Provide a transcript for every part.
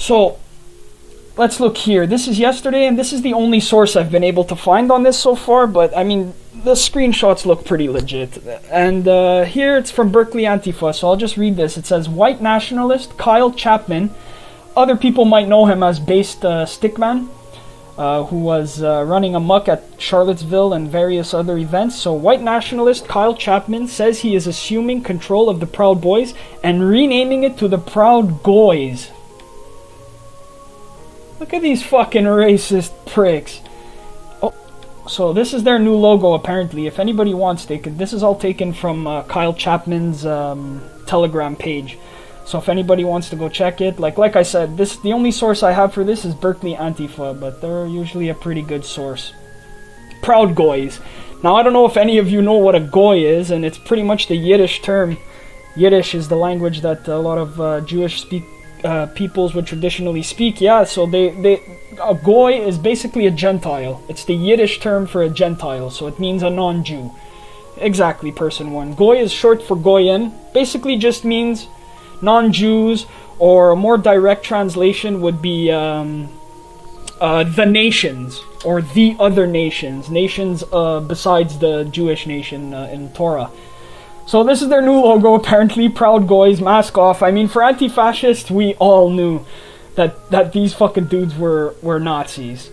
So, let's look here. This is yesterday, and this is the only source I've been able to find on this so far, but I mean, the screenshots look pretty legit. And here it's from Berkeley Antifa, so I'll just read this. It says, white nationalist Kyle Chapman, other people might know him as Based Stickman, who was running amok at Charlottesville and various other events. So white nationalist Kyle Chapman says he is assuming control of the Proud Boys and renaming it to the Proud Goys. Look at these fucking racist pricks. Oh, so this is their new logo apparently. If anybody wants, this is all taken from Kyle Chapman's Telegram page. So if anybody wants to go check it, like I said, the only source I have for this is Berkeley Antifa, but they're usually a pretty good source. Proud Goys. Now I don't know if any of you know what a goy is, and it's pretty much the Yiddish term. Yiddish is the language that a lot of Jewish peoples would traditionally speak. Yeah, so a goy is basically a Gentile. It's the Yiddish term for a Gentile, so it means a non-Jew. Exactly, person one. Goy is short for goyim. Basically just means non-Jews, or a more direct translation would be the nations, or the other nations. Nations besides the Jewish nation in Torah. So this is their new logo, apparently. Proud Goys, mask off. I mean, for anti-fascists, we all knew that these fucking dudes were Nazis.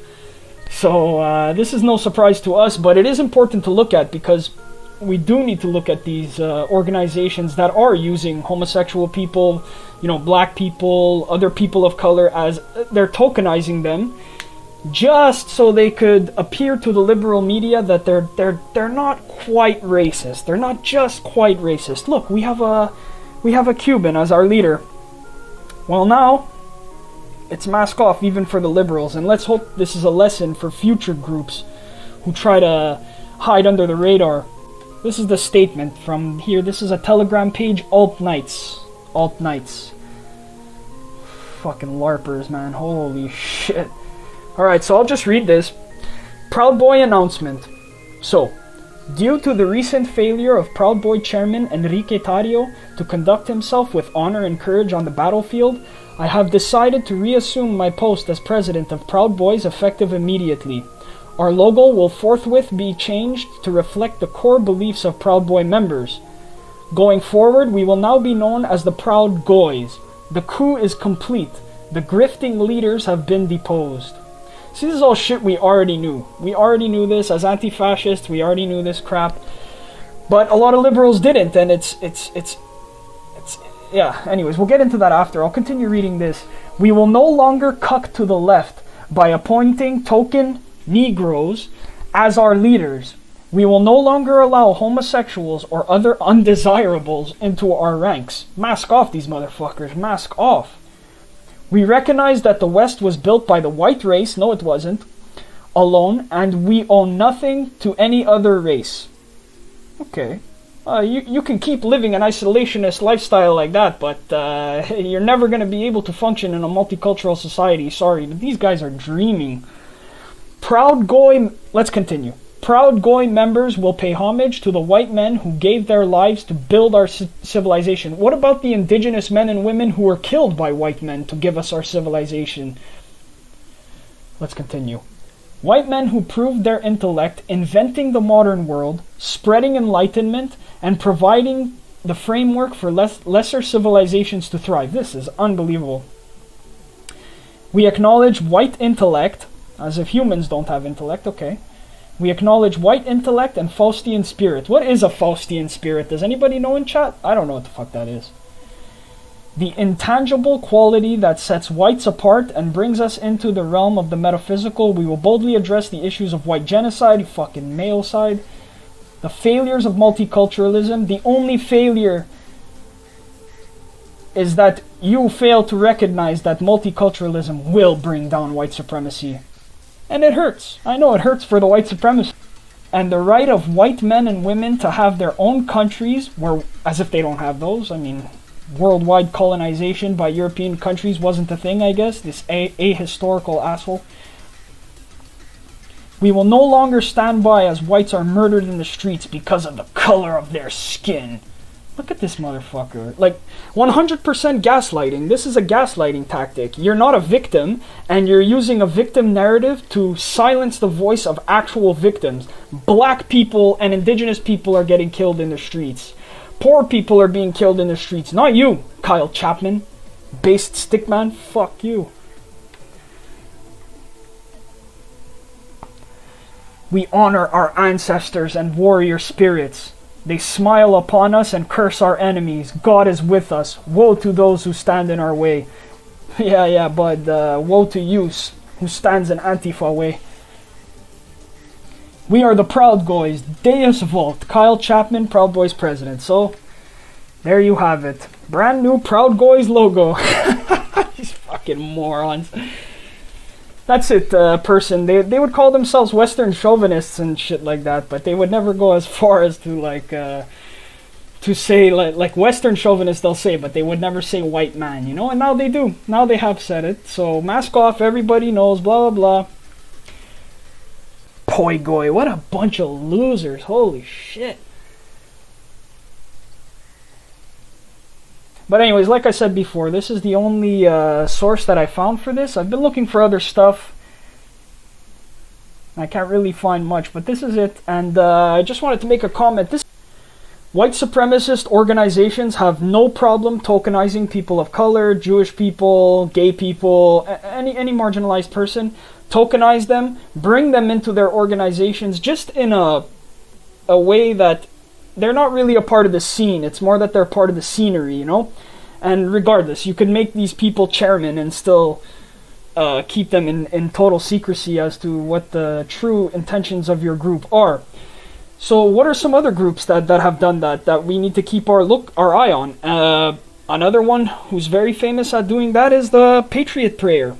So this is no surprise to us, but it is important to look at, because we do need to look at these organizations that are using homosexual people, black people, other people of color, as they're tokenizing them, just so they could appear to the liberal media that they're not quite racist. They're not just quite racist. Look, we have a Cuban as our leader. Well, now it's mask off even for the liberals, and let's hope this is a lesson for future groups who try to hide under the radar. This is the statement from here. This is a Telegram page. Alt-Knights. Fucking LARPers, man. Holy shit. Alright, so I'll just read this. Proud Boy announcement. So, due to the recent failure of Proud Boy chairman Enrique Tarrio to conduct himself with honor and courage on the battlefield, I have decided to reassume my post as president of Proud Boys effective immediately. Our logo will forthwith be changed to reflect the core beliefs of Proud Boy members. Going forward, we will now be known as the Proud Goys. The coup is complete. The grifting leaders have been deposed. See, this is all shit we already knew. We already knew this as anti-fascists. We already knew this crap. But a lot of liberals didn't, and it's yeah, anyways, we'll get into that after. I'll continue reading this. We will no longer cuck to the left by appointing token Negroes as our leaders. We will no longer allow homosexuals or other undesirables into our ranks. Mask off, these motherfuckers. Mask off. We recognize that the West was built by the white race, no it wasn't, alone, and we owe nothing to any other race. Okay. You can keep living an isolationist lifestyle like that, but you're never going to be able to function in a multicultural society. Sorry, but these guys are dreaming. Proud Goy, let's continue. Proud Goy members will pay homage to the white men who gave their lives to build our civilization. What about the indigenous men and women who were killed by white men to give us our civilization? Let's continue. White men who proved their intellect, inventing the modern world, spreading enlightenment, and providing the framework for lesser civilizations to thrive. This is unbelievable. We acknowledge white intellect, as if humans don't have intellect, okay. We acknowledge white intellect and Faustian spirit. What is a Faustian spirit? Does anybody know in chat? I don't know what the fuck that is. The intangible quality that sets whites apart and brings us into the realm of the metaphysical. We will boldly address the issues of white genocide, fucking male side. The failures of multiculturalism. The only failure is that you fail to recognize that multiculturalism will bring down white supremacy. And it hurts. I know it hurts for the white supremacists. And the right of white men and women to have their own countries, where, as if they don't have those. I mean, worldwide colonization by European countries wasn't a thing, I guess. This ahistorical asshole. We will no longer stand by as whites are murdered in the streets because of the color of their skin. Look at this motherfucker. Like, 100% gaslighting. This is a gaslighting tactic. You're not a victim, and you're using a victim narrative to silence the voice of actual victims. Black people and indigenous people are getting killed in the streets. Poor people are being killed in the streets. Not you, Kyle Chapman. Based stickman. Fuck you. We honor our ancestors and warrior spirits. They smile upon us and curse our enemies. God is with us. Woe to those who stand in our way. Yeah, but woe to you who stands in Antifa way. We are the Proud Boys. Deus Vult. Kyle Chapman, Proud Boys president. So, there you have it. Brand new Proud Boys logo. These fucking morons. That's it, person. They would call themselves Western chauvinists and shit like that, but they would never go as far as to like to say like Western chauvinists they'll say, but they would never say white man, you know. And now they do. Now they have said it. So mask off. Everybody knows. Blah blah blah. Poi goy. What a bunch of losers. Holy shit. But anyways, like I said before, this is the only source that I found for this. I've been looking for other stuff. I can't really find much, but this is it. And I just wanted to make a comment. White supremacist organizations have no problem tokenizing people of color, Jewish people, gay people, any marginalized person. Tokenize them, bring them into their organizations just in a way that they're not really a part of the scene. It's more that they're part of the scenery, you know? And regardless, you can make these people chairmen and still keep them in total secrecy as to what the true intentions of your group are. So what are some other groups that have done that we need to keep our eye on? Another one who's very famous at doing that is the Patriot Prayer.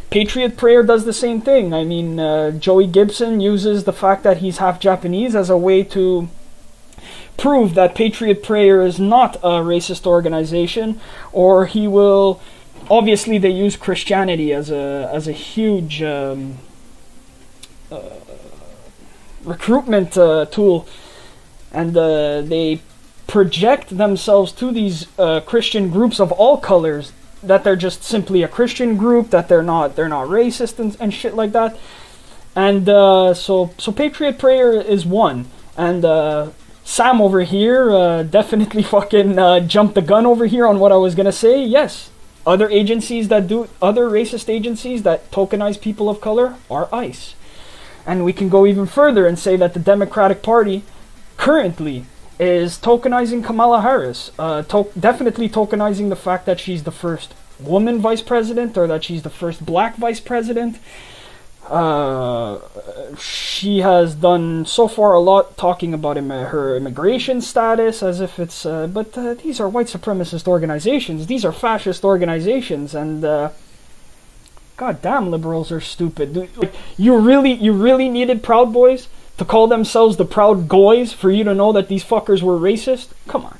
Patriot Prayer does the same thing. I mean, Joey Gibson uses the fact that he's half Japanese as a way to prove that Patriot Prayer is not a racist organization, or he will. Obviously, they use Christianity as a huge recruitment tool, and they project themselves to these Christian groups of all colors that they're just simply a Christian group, that they're not racist and shit like that. And so Patriot Prayer is one, and Sam over here definitely fucking jumped the gun over here on what I was gonna say. Yes, other racist agencies that tokenize people of color are ICE. And we can go even further and say that the Democratic Party currently is tokenizing Kamala Harris. Definitely tokenizing the fact that she's the first woman vice president, or that she's the first black vice president. She has done so far a lot talking about her immigration status as if it's but these are white supremacist organizations, these are fascist organizations, and god damn, liberals are stupid. You really needed Proud Boys to call themselves the Proud Goys for you to know that these fuckers were racist? Come on.